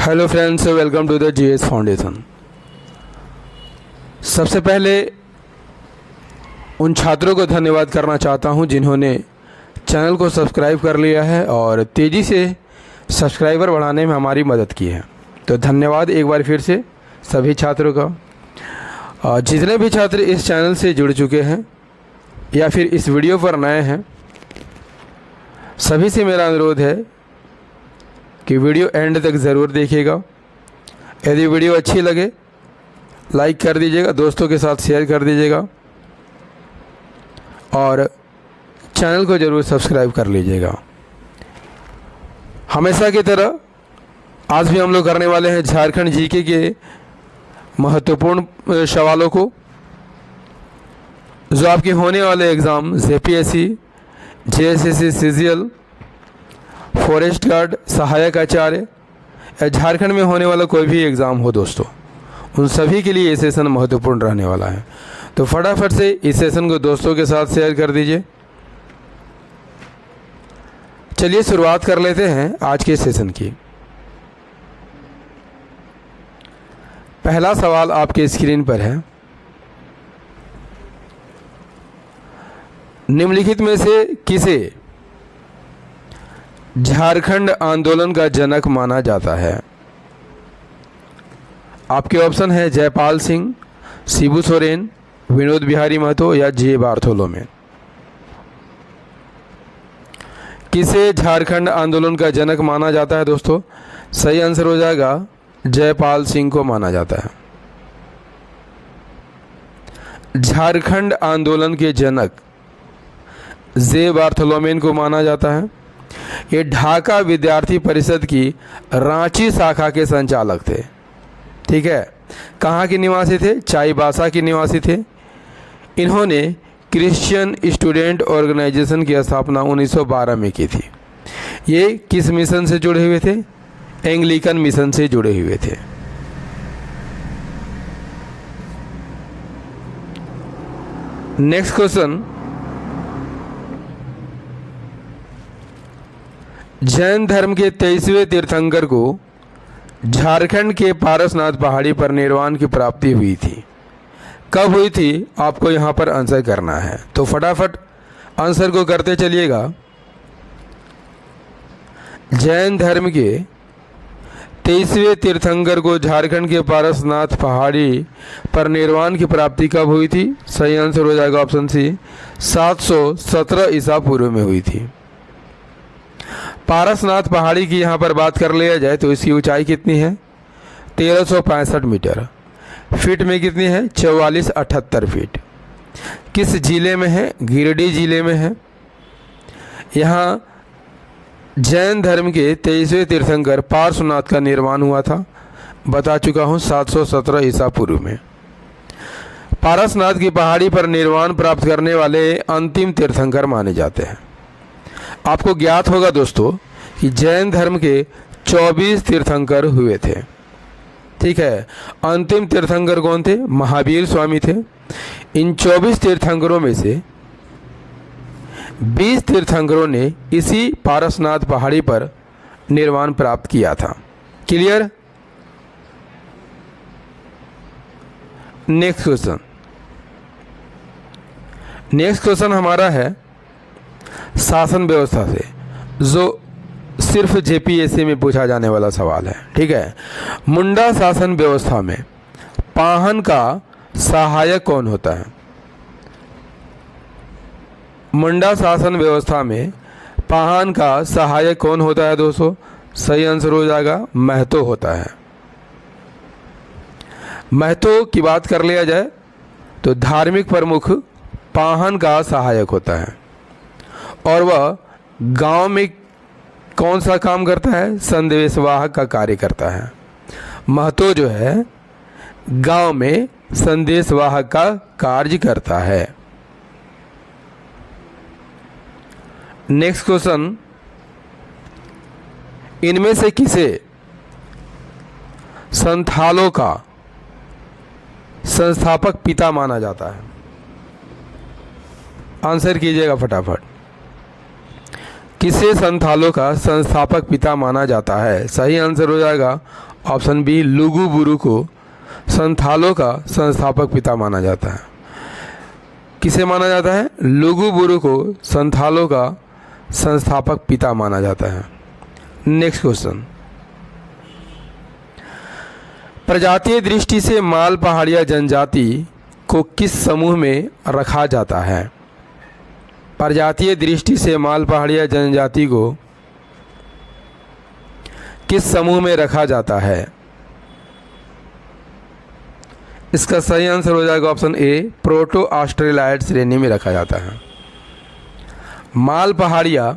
Hello friends, welcome to the GS foundation. सबसे पहले उन छात्रों को धन्यवाद करना चाहता हूं जिन्होंने चैनल को सब्सक्राइब कर लिया है और तेज़ी से सब्सक्राइबर बढ़ाने में हमारी मदद की है। तो धन्यवाद एक बार फिर से सभी छात्रों का। जितने भी छात्र इस चैनल से जुड़ चुके हैं या फिर इस वीडियो पर नए हैं, सभी से मेरा अनुरोध है कि वीडियो एंड तक ज़रूर देखिएगा। यदि वीडियो अच्छी लगे लाइक कर दीजिएगा, दोस्तों के साथ शेयर कर दीजिएगा और चैनल को ज़रूर सब्सक्राइब कर लीजिएगा। हमेशा की तरह आज भी हम लोग करने वाले हैं झारखंड जीके के महत्वपूर्ण सवालों को, जो आपके होने वाले exam JPSC, JSSC, CGL, forest guard, सहायक आचार्य या झारखंड में होने वाला कोई भी एग्ज़ाम हो दोस्तों, उन सभी के लिए ये सेशन महत्वपूर्ण रहने वाला है। तो फटाफट से इस सेशन को दोस्तों के साथ शेयर कर दीजिए। चलिए शुरुआत कर लेते हैं आज के सेशन की। पहला सवाल आपके स्क्रीन पर है। निम्नलिखित में से किसे झारखंड आंदोलन का जनक माना जाता है? आपके ऑप्शन है जयपाल सिंह, शिबू सोरेन, विनोद बिहारी महतो या जे बार्थोलोमेव। किसे झारखंड आंदोलन का जनक माना जाता है दोस्तों? सही आंसर हो जाएगा जयपाल सिंह को माना जाता है। झारखंड आंदोलन के जनक जे बार्थोलोमेव को माना जाता है। ये ढाका विद्यार्थी परिषद की रांची शाखा के संचालक थे। ठीक है, कहाँ के निवासी थे? चाईबासा के निवासी थे। इन्होंने क्रिश्चियन स्टूडेंट ऑर्गेनाइजेशन की स्थापना 1912 में की थी। ये किस मिशन से जुड़े हुए थे? एंग्लिकन मिशन से जुड़े हुए थे। नेक्स्ट क्वेश्चन, जैन धर्म के 23वें तीर्थंकर को झारखंड के पारसनाथ पहाड़ी पर निर्वाण की प्राप्ति हुई थी। कब हुई थी? आपको यहाँ पर आंसर करना है, तो फटाफट आंसर को करते चलिएगा। जैन धर्म के 23वें तीर्थंकर को झारखंड के पारसनाथ पहाड़ी पर निर्वाण की प्राप्ति कब हुई थी? सही आंसर हो जाएगा ऑप्शन सी, 717 ईसा पूर्व में हुई थी। पारसनाथ पहाड़ी की यहाँ पर बात कर लिया जाए तो इसकी ऊंचाई कितनी है? 1365 मीटर। फीट में कितनी है? 4478 फीट। किस जिले में है? गिरिडीह जिले में है। यहाँ जैन धर्म के 23वें तीर्थंकर पार्श्वनाथ का निर्माण हुआ था, बता चुका हूँ, 717 ईसा पूर्व में। पारसनाथ की पहाड़ी पर निर्वाण प्राप्त करने वाले अंतिम तीर्थंकर माने जाते हैं। आपको ज्ञात होगा दोस्तों कि जैन धर्म के 24 तीर्थंकर हुए थे। ठीक है, अंतिम तीर्थंकर कौन थे? महावीर स्वामी थे। इन 24 तीर्थंकरों में से 20 तीर्थंकरों ने इसी पारसनाथ पहाड़ी पर निर्वाण प्राप्त किया था। क्लियर? नेक्स्ट क्वेश्चन हमारा है शासन व्यवस्था से, जो सिर्फ जेपीएससी में पूछा जाने वाला सवाल है। ठीक है, मुंडा शासन व्यवस्था में पाहन का सहायक कौन होता है? मुंडा शासन व्यवस्था में पाहन का सहायक कौन होता है दोस्तों? सही आंसर हो जाएगा महतो होता है। महतो की बात कर लिया जाए तो धार्मिक प्रमुख पाहन का सहायक होता है और वह गांव में कौन सा काम करता है? संदेशवाहक का कार्य करता है। महतो जो है गांव में संदेशवाहक का कार्य करता है। नेक्स्ट क्वेश्चन, इनमें से किसे संथालों का संस्थापक पिता माना जाता है? आंसर कीजिएगा फटाफट। किसे संथालों का संस्थापक पिता माना जाता है? सही आंसर हो जाएगा ऑप्शन बी, लुगु बुरु को संथालों का संस्थापक पिता माना जाता है। किसे माना जाता है? लुगु बुरु को संथालों का संस्थापक पिता माना जाता है। नेक्स्ट क्वेश्चन, प्रजातीय दृष्टि से माल पहाड़िया जनजाति को किस समूह में रखा जाता है? प्रजातीय दृष्टि से माल पहाड़िया जनजाति को किस समूह में रखा जाता है? इसका सही आंसर हो जाएगा ऑप्शन ए, प्रोटो ऑस्ट्रेलाइड श्रेणी में रखा जाता है। माल पहाड़िया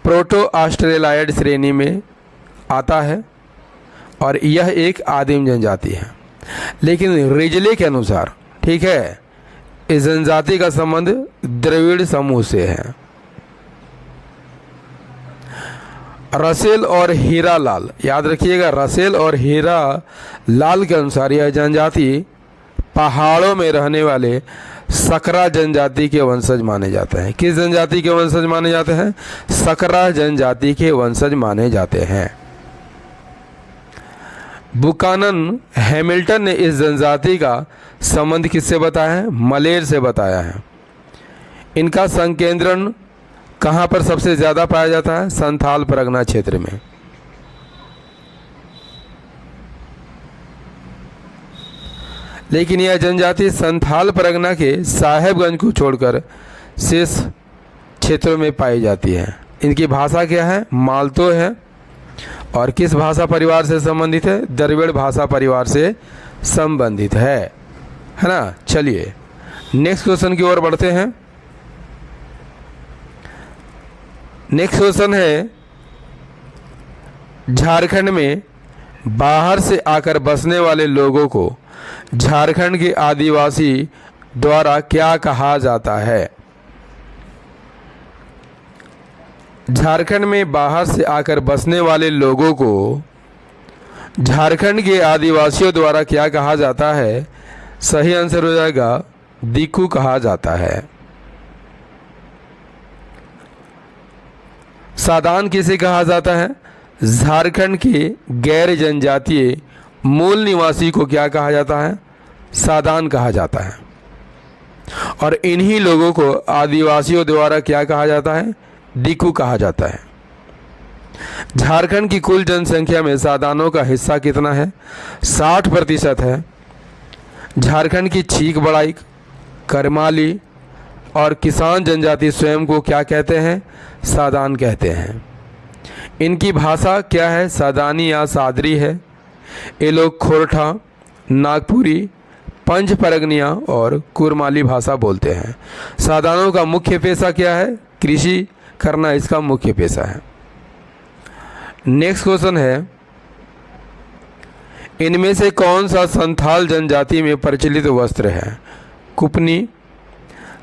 प्रोटो ऑस्ट्रेलाइड श्रेणी में आता है और यह एक आदिम जनजाति है। लेकिन रिजले के अनुसार, ठीक है, इस जनजाति का संबंध द्रविड़ समूह से है। रसेल और हीरा लाल, याद रखिएगा, रसेल और हीरा लाल के अनुसार यह जनजाति पहाड़ों में रहने वाले सकरा जनजाति के वंशज माने जाते हैं। किस जनजाति के वंशज माने जाते हैं? सकरा जनजाति के वंशज माने जाते हैं। बुकानन हैमिल्टन ने इस जनजाति का संबंध किससे बताया है? मलेर से बताया है। इनका संकेंद्रण कहाँ पर सबसे ज़्यादा पाया जाता है? संथाल परगना क्षेत्र में। लेकिन यह जनजाति संथाल परगना के साहेबगंज को छोड़कर शेष क्षेत्रों में पाई जाती है। इनकी भाषा क्या है? मालतो है। और किस भाषा परिवार से संबंधित है? द्रविड़ भाषा परिवार से संबंधित है ना। चलिए नेक्स्ट क्वेश्चन की ओर बढ़ते हैं। नेक्स्ट क्वेश्चन है, झारखंड में बाहर से आकर बसने वाले लोगों को झारखंड के आदिवासी द्वारा क्या कहा जाता है? झारखंड में बाहर से आकर बसने वाले लोगों को झारखंड के आदिवासियों द्वारा क्या कहा जाता है? सही आंसर हो जाएगा दिकू कहा जाता है। सादान किसे कहा जाता है? झारखंड के गैर जनजातीय मूल निवासी को क्या कहा जाता है? सादान कहा जाता है। और इन्हीं लोगों को आदिवासियों द्वारा क्या कहा जाता है? दिकू कहा जाता है। झारखंड की कुल जनसंख्या में सादानों का हिस्सा कितना है? 60% है। झारखंड की चीक बड़ाइक, करमाली और किसान जनजाति स्वयं को क्या कहते हैं? सादान कहते हैं। इनकी भाषा क्या है? सादानी या सादरी है। ये लोग खोरठा, नागपुरी, पंच परगनिया और कुरमाली भाषा बोलते हैं। सादानों का मुख्य पेशा क्या है? कृषि करना इसका मुख्य पेशा है। नेक्स्ट क्वेश्चन है, इनमें से कौन सा संथाल जनजाति में प्रचलित वस्त्र है? कुपनी,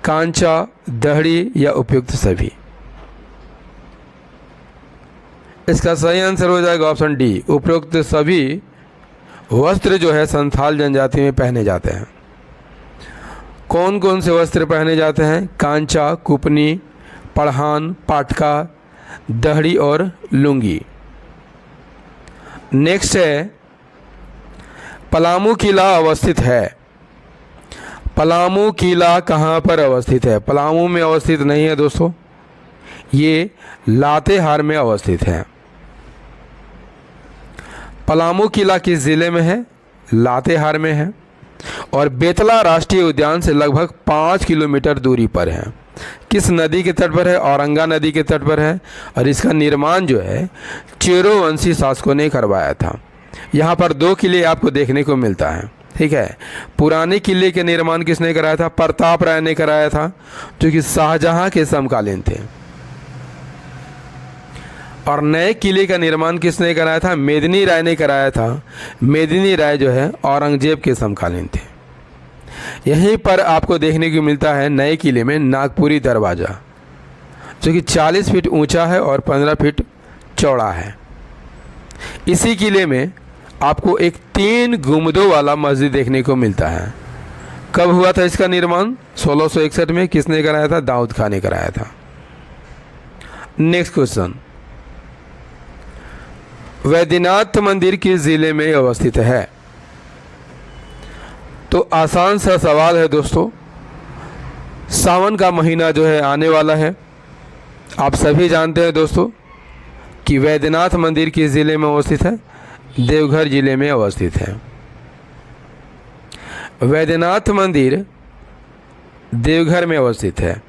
कांचा, दहड़ी या उपयुक्त सभी? इसका सही आंसर हो जाएगा ऑप्शन डी, उपयुक्त सभी वस्त्र जो है संथाल जनजाति में पहने जाते हैं। कौन कौन से वस्त्र पहने जाते हैं? कांचा, कुपनी, पढ़ान, पाटका, दहड़ी और लुंगी। नेक्स्ट है, पलामू किला अवस्थित है। पलामू किला कहाँ पर अवस्थित है? पलामू में अवस्थित नहीं है दोस्तों, ये लातेहार में अवस्थित है। पलामू किला किस जिले में है? लातेहार में है। और बेतला राष्ट्रीय उद्यान से लगभग 5 किलोमीटर दूरी पर है। किस नदी के तट पर है? औरंगा नदी के तट पर है। और इसका निर्माण जो है चेरो वंशी शासकों ने करवाया था। यहाँ पर 2 किले आपको देखने को मिलता है, ठीक है। पुराने किले के निर्माण किसने कराया था? प्रताप राय ने कराया था, जो कि शाहजहां के समकालीन थे। और नए किले का निर्माण किसने कराया था? मेदिनी राय ने कराया था। मेदिनी राय जो है औरंगजेब के समकालीन थे। यहीं पर आपको देखने को मिलता है नए किले में नागपुरी दरवाज़ा, जो कि 40 फीट ऊंचा है और 15 फीट चौड़ा है। इसी किले में आपको एक 3 गुंबदों वाला मस्जिद देखने को मिलता है। कब हुआ था इसका निर्माण? 1661 में। किसने कराया था? दाऊद खान ने कराया था। नेक्स्ट क्वेश्चन, वैद्यनाथ मंदिर किस जिले में अवस्थित है? तो आसान सा सवाल है दोस्तों। सावन का महीना जो है आने वाला है। आप सभी जानते हैं दोस्तों कि वैद्यनाथ मंदिर किस ज़िले में अवस्थित है? देवघर ज़िले में अवस्थित है। वैद्यनाथ मंदिर देवघर में अवस्थित है।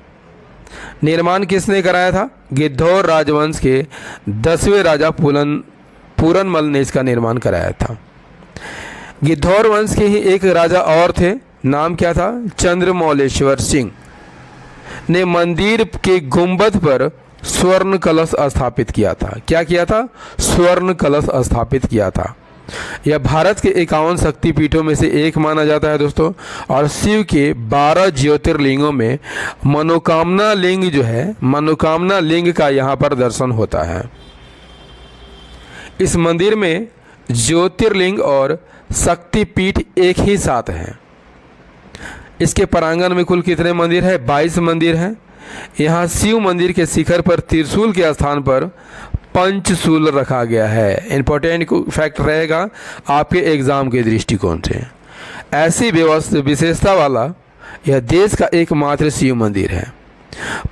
निर्माण किसने कराया था? गिद्धौर राजवंश के 10वें राजा पूरनमल ने इसका निर्माण कराया था। गिद्धौर वंश के ही एक राजा और थे, नाम क्या था? चंद्रमौलेश्वर सिंह ने मंदिर के गुंबद पर स्वर्ण कलश स्थापित किया था। क्या किया था? स्वर्ण कलश स्थापित किया था। यह भारत के 51 शक्तिपीठों में से एक माना जाता है दोस्तों, और शिव के 12 ज्योतिर्लिंगों में मनोकामना लिंग जो है, मनोकामना लिंग का यहाँ पर दर्शन होता है। इस मंदिर में ज्योतिर्लिंग और शक्तिपीठ एक ही साथ हैं। इसके प्रांगण में कुल कितने मंदिर हैं? 22 मंदिर हैं। यहाँ शिव मंदिर के शिखर पर त्रिशूल के स्थान पर पंचशूल रखा गया है। इंपॉर्टेंट फैक्ट रहेगा आपके एग्जाम के दृष्टिकोण से। ऐसी विशेषता वाला यह देश का एकमात्र शिव मंदिर है।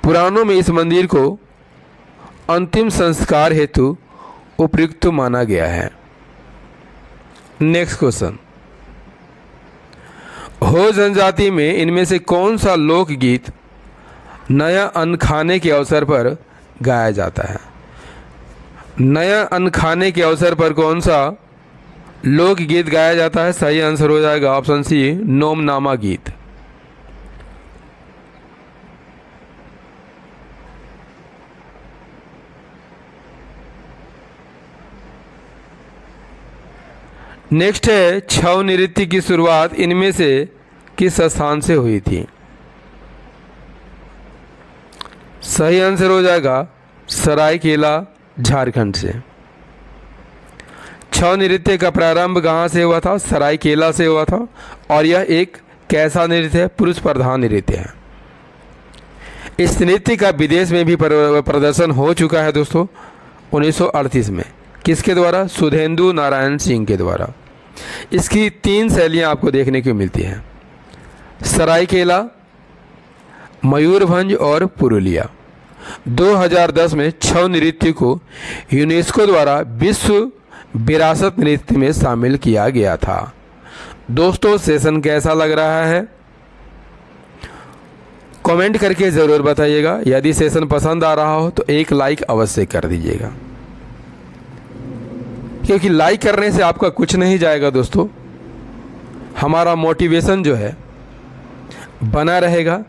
पुराणों में इस मंदिर को अंतिम संस्कार हेतु उपयुक्त माना गया है। नेक्स्ट क्वेश्चन, हो जनजाति में इनमें से कौन सा लोकगीत नया अन्न खाने के अवसर पर गाया जाता है? नया अन्न खाने के अवसर पर कौन सा लोकगीत गाया जाता है? सही आंसर हो जाएगा ऑप्शन सी, नोमनामा गीत। नेक्स्ट है, छऊ नृत्य की शुरुआत इनमें से किस स्थान से हुई थी? सही आंसर हो जाएगा सरायकेला, झारखंड से। छऊ नृत्य का प्रारंभ कहाँ से हुआ था? सरायकेला से हुआ था। और यह एक कैसा नृत्य है? पुरुष प्रधान नृत्य है। इस नृत्य का विदेश में भी प्रदर्शन हो चुका है दोस्तों 1938 में। किसके द्वारा? सुधेंदु नारायण सिंह के द्वारा। इसकी 3 शैलियाँ आपको देखने को मिलती हैं, सरायकेला, मयूरभंज और पुरुलिया। 2010 में छऊ नृत्य को यूनेस्को द्वारा विश्व विरासत नृत्य में शामिल किया गया था। दोस्तों सेशन कैसा लग रहा है? कमेंट करके ज़रूर बताइएगा। यदि सेशन पसंद आ रहा हो तो एक लाइक अवश्य कर दीजिएगा, क्योंकि लाइक करने से आपका कुछ नहीं जाएगा दोस्तों, हमारा मोटिवेशन जो है बना रहेगा,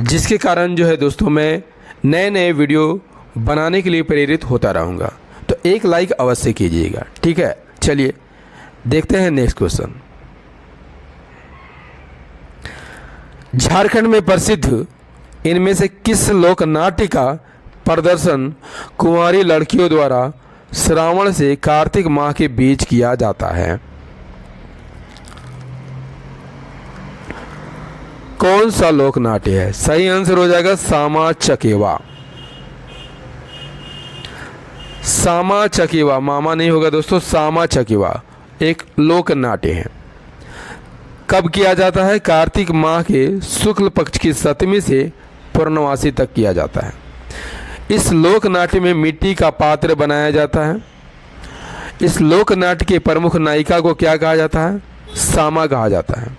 जिसके कारण जो है दोस्तों मैं नए नए वीडियो बनाने के लिए प्रेरित होता रहूँगा। तो एक लाइक अवश्य कीजिएगा, ठीक है। चलिए देखते हैं नेक्स्ट क्वेश्चन। झारखंड में प्रसिद्ध इनमें से किस लोक नाट्य का प्रदर्शन कुंवारी लड़कियों द्वारा श्रावण से कार्तिक माह के बीच किया जाता है? कौन सा लोक नाट्य है? सही आंसर हो जाएगा सामा चकेवा। सामा चकेवा, मामा नहीं होगा दोस्तों, सामा चकेवा एक लोक नाट्य है। कब किया जाता है? कार्तिक माह के शुक्ल पक्ष की 7वीं से पूर्णमासी तक किया जाता है। इस लोक नाट्य में मिट्टी का पात्र बनाया जाता है। इस लोक नाट्य के प्रमुख नायिका को क्या कहा जाता है? सामा कहा जाता है।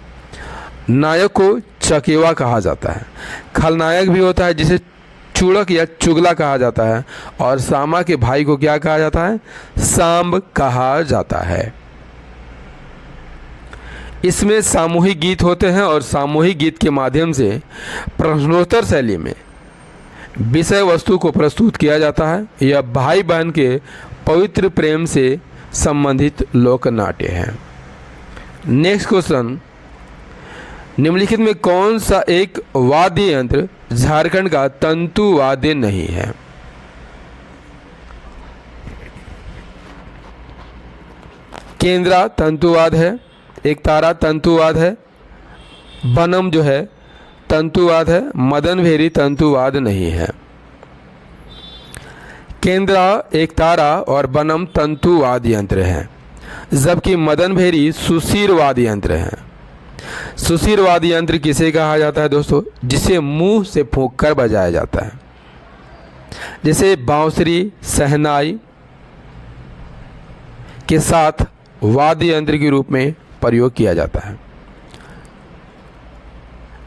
नायक को चकेवा कहा जाता है। खलनायक भी होता है जिसे चूड़क या चुगला कहा जाता है, और सामा के भाई को क्या कहा जाता है? सांब कहा जाता है। इसमें सामूहिक गीत होते हैं और सामूहिक गीत के माध्यम से प्रश्नोत्तर शैली में विषय वस्तु को प्रस्तुत किया जाता है। यह भाई बहन के पवित्र प्रेम से संबंधित लोक नाट्य है। नेक्स्ट क्वेश्चन, निम्नलिखित में कौन सा एक वाद्य यंत्र झारखंड का तंतु वाद्य नहीं है? केंद्रा तंतुवाद है, एक तारा तंतुवाद है, बनम जो है तंतुवाद है, मदन भेरी तंतुवाद नहीं है। केंद्रा एक तारा और बनम तंतु वाद्य यंत्र है, जबकि मदन भेरी सुशीर वाद्य यंत्र है। सुशीर वाद्य यंत्र किसे कहा जाता है दोस्तों? जिसे मुंह से फूंक कर बजाया जाता है, जैसे बांसुरी, शहनाई के साथ वाद्य यंत्र के रूप में प्रयोग किया जाता है।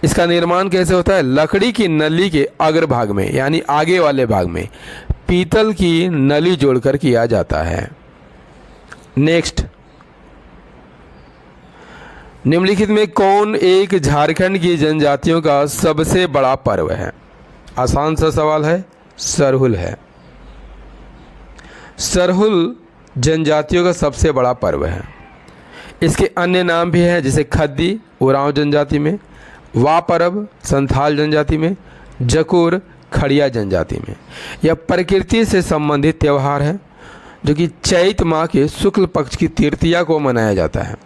इसका निर्माण कैसे होता है? लकड़ी की नली के अग्रभाग में यानी आगे वाले भाग में पीतल की नली जोड़कर किया जाता है। नेक्स्ट, निम्नलिखित में कौन एक झारखंड की जनजातियों का सबसे बड़ा पर्व है? आसान सा सवाल है, सरहुल है। सरहुल जनजातियों का सबसे बड़ा पर्व है। इसके अन्य नाम भी हैं, जैसे खद्दी उरांव जनजाति में, वा पर्व संथाल जनजाति में, जकुर खड़िया जनजाति में। यह प्रकृति से संबंधित त्यौहार है जो कि चैत माह के शुक्ल पक्ष की तृतीया को मनाया जाता है।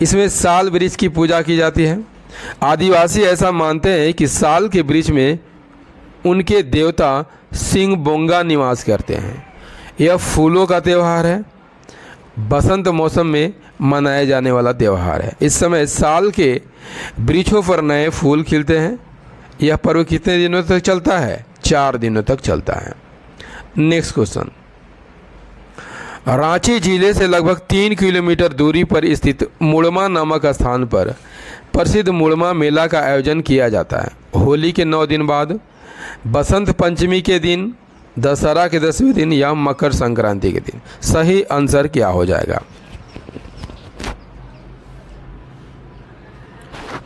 इसमें साल वृक्ष की पूजा की जाती है। आदिवासी ऐसा मानते हैं कि साल के वृक्ष में उनके देवता सिंह बोंगा निवास करते हैं। यह फूलों का त्यौहार है, बसंत मौसम में मनाया जाने वाला त्यौहार है। इस समय साल के वृक्षों पर नए फूल खिलते हैं। यह पर्व कितने दिनों तक चलता है? 4 दिनों तक चलता है। नेक्स्ट क्वेश्चन, रांची जिले से लगभग 3 किलोमीटर दूरी पर स्थित मुड़मा नामक स्थान पर प्रसिद्ध मुड़मा मेला का आयोजन किया जाता है। होली के 9 दिन बाद, बसंत पंचमी के दिन, दशहरा के 10वें दिन या मकर संक्रांति के दिन। सही आंसर क्या हो जाएगा?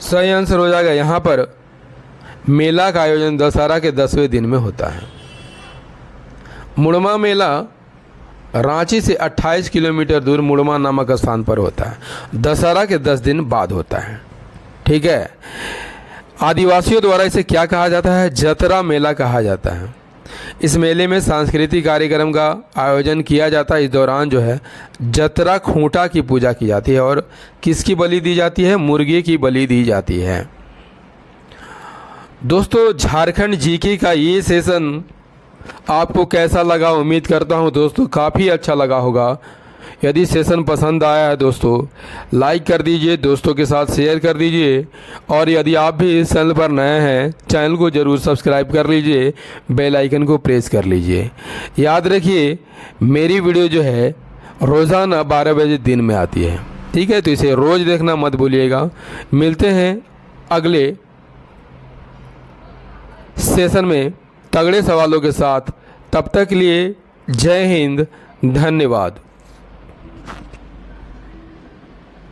सही आंसर हो जाएगा यहाँ पर मेला का आयोजन दशहरा के 10वें दिन में होता है। मुड़मा मेला रांची से 28 किलोमीटर दूर मुड़मा नामक स्थान पर होता है। दशहरा के 10 दिन बाद होता है। ठीक है। आदिवासियों द्वारा इसे क्या कहा जाता है? जतरा मेला कहा जाता है। इस मेले में सांस्कृतिक कार्यक्रम का आयोजन किया जाता है। इस दौरान जो है जतरा खूंटा की पूजा की जाती है और किसकी बलि दी जाती है? मुर्गे की बलि दी जाती है। दोस्तों, झारखंड जीके का ये सेशन आपको कैसा लगा? उम्मीद करता हूँ दोस्तों काफ़ी अच्छा लगा होगा। यदि सेशन पसंद आया है दोस्तों लाइक कर दीजिए, दोस्तों के साथ शेयर कर दीजिए, और यदि आप भी इस चैनल पर नए हैं चैनल को ज़रूर सब्सक्राइब कर लीजिए, बेल आइकन को प्रेस कर लीजिए। याद रखिए मेरी वीडियो जो है रोज़ाना 12 बजे दिन में आती है। ठीक है, तो इसे रोज़ देखना मत भूलिएगा। मिलते हैं अगले सेशन में तगड़े सवालों के साथ। तब तक के लिए जय हिंद, धन्यवाद।